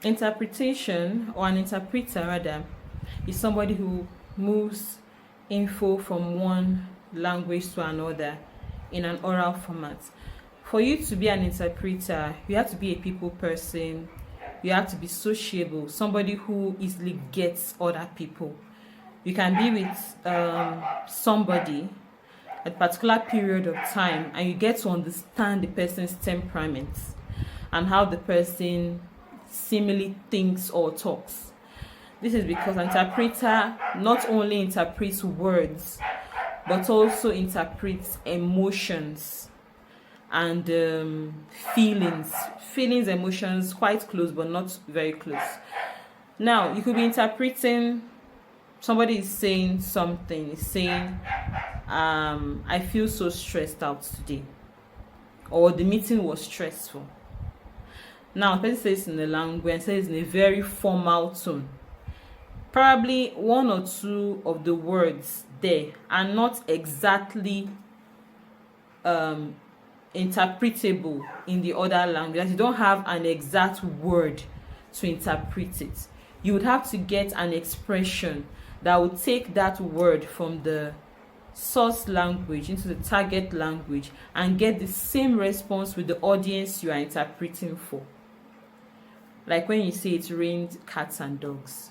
Interpretation, or an interpreter rather, is somebody who moves info from one language to another in an oral format. For you to be an interpreter, you have to be a people person, you have to be sociable, somebody who easily gets other people. You can be with somebody at a particular period of time and you get to understand the person's temperament and how the person seemingly thinks or talks. This is because an interpreter not only interprets words but also interprets emotions and feelings, emotions, quite close but not very close. Now you could be interpreting, somebody is saying something, is saying I feel so stressed out today, or the meeting was stressful. Now the person says in a language and says in a very formal tone. Probably one or two of the words there are not exactly interpretable in the other language. You don't have an exact word to interpret it. You would have to get an expression that would take that word from the source language into the target language and get the same response with the audience you are interpreting for. Like when you say it rained cats and dogs,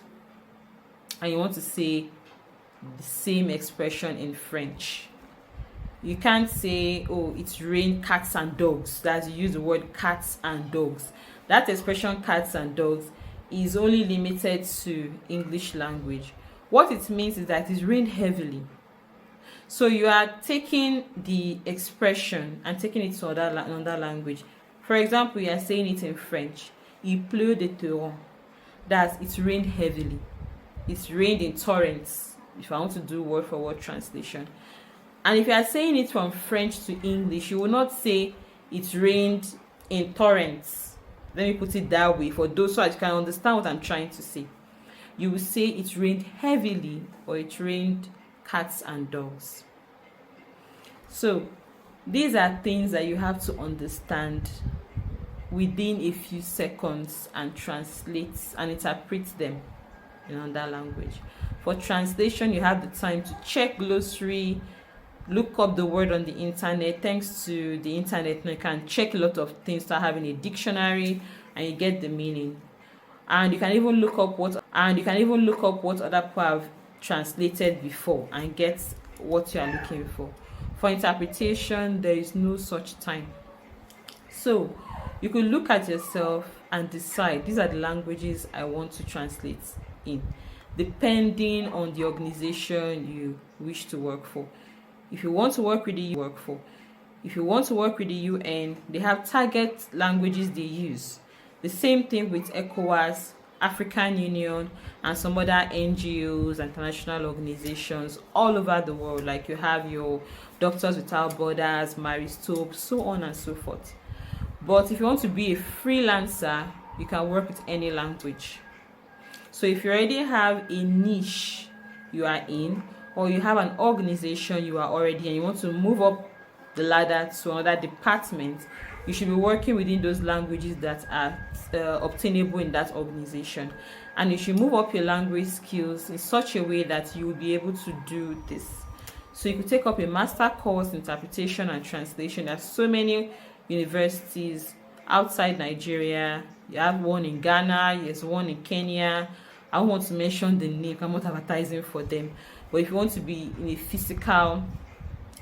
and you want to say the same expression in French. You can't say, oh, it's rained cats and dogs. That's, you use the word cats and dogs. That expression cats and dogs is only limited to English language. What it means is that it rained heavily. So you are taking the expression and taking it to another language. For example, you are saying it in French. Il pleut de torrents. That's, it rained heavily. It's rained in torrents, if I want to do word for word translation. And if you are saying it from French to English, you will not say it rained in torrents. Let me put it that way for those so that you can understand what I'm trying to say. You will say it rained heavily, or it rained cats and dogs. So these are things that you have to understand within a few seconds and translate and interpret them in another language. For translation, you have the time to check glossary, look up the word on the internet. Thanks to the internet, you can check a lot of things, start having a dictionary, and you get the meaning. And you can even look up what other people have translated before and get what you are looking for. For interpretation, there is no such time. So you could look at yourself and decide, these are the languages I want to translate in, depending on the organization you wish to work for. If you want to work with the UN, they have target languages they use. The same thing with ECOWAS, African Union, and some other NGOs, international organizations all over the world. Like you have your Doctors Without Borders, Marie Stopes, so on and so forth. But if you want to be a freelancer, you can work with any language. So if you already have a niche you are in, or you have an organization you are already in, and you want to move up the ladder to another department, you should be working within those languages that are obtainable in that organization. And you should move up your language skills in such a way that you will be able to do this. So you could take up a master course in interpretation and translation. There's so many universities outside Nigeria. You have one in Ghana, there's one in Kenya. I don't want to mention the name, I'm not advertising for them. But if you want to be in a physical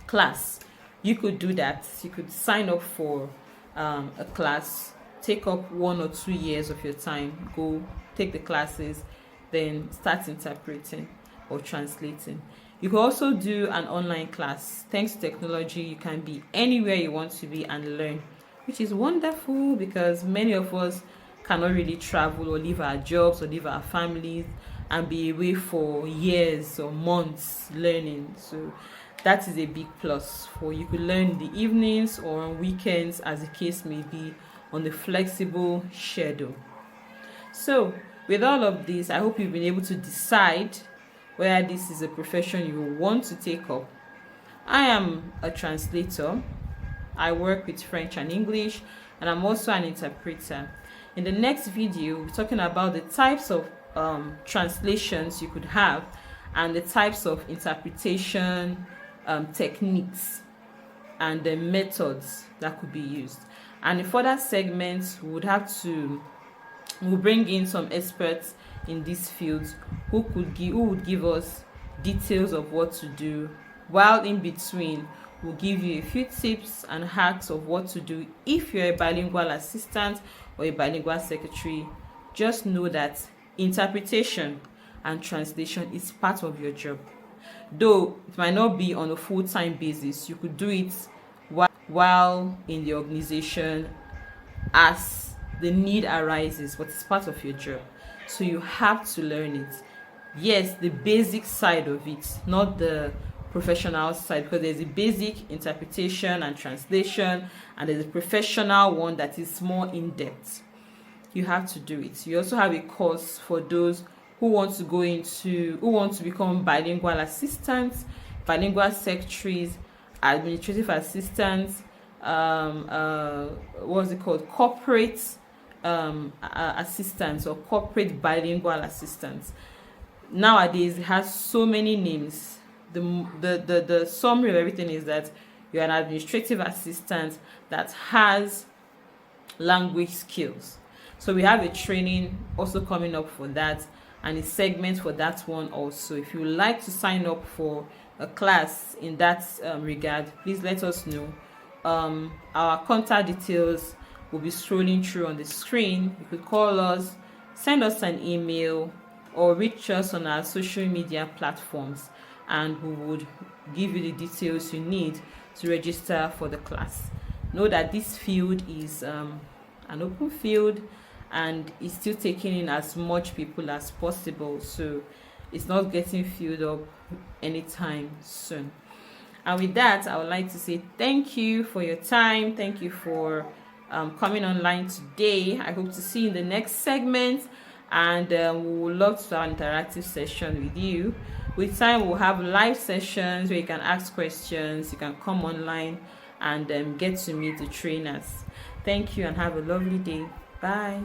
class, you could do that. You could sign up for a class, take up 1 or 2 years of your time, go take the classes, then start interpreting or translating. You can also do an online class. Thanks to technology, you can be anywhere you want to be and learn, which is wonderful because many of us cannot really travel or leave our jobs or leave our families and be away for years or months learning. So that is a big plus for you. Could learn in the evenings or on weekends, as the case may be, on a flexible schedule. So with all of this, I hope you've been able to decide whether this is a profession you want to take up. I am a translator. I work with French and English, and I'm also an interpreter. In the next video, we're talking about the types of translations you could have and the types of interpretation techniques and the methods that could be used. And in further segments, we'll bring in some experts in these fields who would give us details of what to do, while in between we'll give you a few tips and hacks of what to do if you're a bilingual assistant or a bilingual secretary. Just know that interpretation and translation is part of your job. Though it might not be on a full-time basis, you could do it while in the organization as the need arises, but it's part of your job. So you have to learn it. Yes, the basic side of it, not the professional side, because there's a basic interpretation and translation, and there's a professional one that is more in-depth. You have to do it. You also have a course for those who want to become bilingual assistants, bilingual secretaries, administrative assistants, what's it called, corporate assistants or corporate bilingual assistants. Nowadays it has so many names. The summary of everything is that you're an administrative assistant that has language skills. So we have a training also coming up for that, and a segment for that one also. If you would like to sign up for a class in that regard, please let us know. Our contact details will be scrolling through on the screen. You could call us, send us an email, or reach us on our social media platforms, and we would give you the details you need to register for the class. Know that this field is an open field, and it's still taking in as much people as possible, so it's not getting filled up anytime soon. And with that, I would like to say thank you for your time. Thank you for coming online today. I hope to see you in the next segment, and we would love to have an interactive session with you. With time, we'll have live sessions where you can ask questions, you can come online and get to meet the trainers. Thank you and have a lovely day. Bye.